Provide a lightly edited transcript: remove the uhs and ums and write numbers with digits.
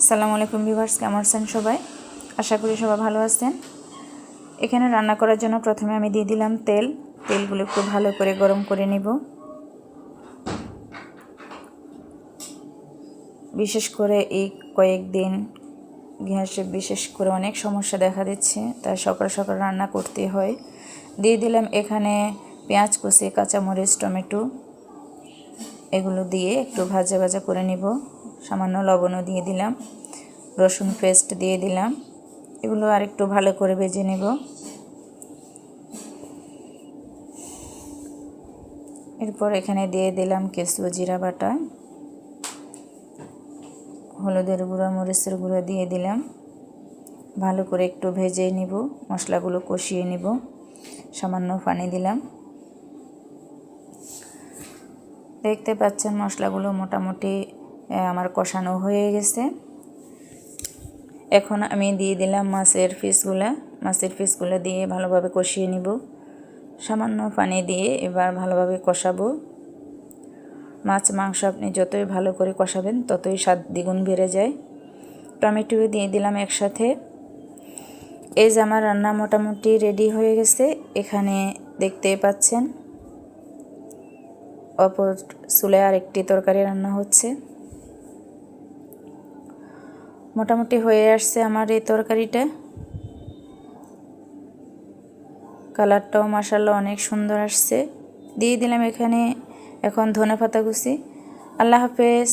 আসসালামু আলাইকুম ভিউয়ার্স, কেমন আছেন সবাই? আশা করি সবাই ভালো আছেন। এখানে রান্না করার জন্য প্রথমে আমি দিয়ে দিলাম তেলগুলো একটু ভালো করে গরম করে নিব। বিশেষ করে এই কয়েকদিন গ্যাসে বিশেষ করে অনেক সমস্যা দেখা দিচ্ছে, তাই সকাল সকাল রান্না করতে হয়। দিয়ে দিলাম এখানে পেঁয়াজ কুচি, কাঁচামরিচ, টমেটো, এগুলো দিয়ে একটু ভাজা ভাজা করে নিব। সামান্য লবণও দিয়ে দিলাম, রসুন পেস্ট দিয়ে দিলাম। এগুলো আর একটু ভালো করে ভেজে নেব। এরপর এখানে দিয়ে দিলাম কিছু জিরা বাটা, হলুদের গুঁড়া, মরিচের গুঁড়া দিয়ে দিলাম। ভালো করে একটু ভেজে নিব, মশলাগুলো কষিয়ে নিব। সামান্য পানি দিলাম। দেখতে পাচ্ছেন মশলাগুলো মোটামুটি আমার কষানো হয়ে গেছে। এখন আমি দিয়ে দিলাম মাছের পিসগুলো দিয়ে ভালোভাবে কষিয়ে নিব। সামান্য পানি দিয়ে এবার ভালোভাবে কষাবো। মাছ মাংস আপনি যতই ভালো করে কষাবেন ততই স্বাদ দ্বিগুণ বেড়ে যায়। টমেটো দিয়ে দিলাম একসাথে। এই যে আমার রান্না মোটামুটি রেডি হয়ে গেছে। এখানে দেখতেই পাচ্ছেন অপর চুলায় আরেকটি তরকারি রান্না হচ্ছে। মোটামুটি হয়ে আসছে আমার এই তরকারিটা। কালারটাও মাশাআল্লাহ অনেক সুন্দর আসছে। দিয়ে দিলাম এখানে এখন ধনেপাতা কুচি। আল্লাহ হাফেজ।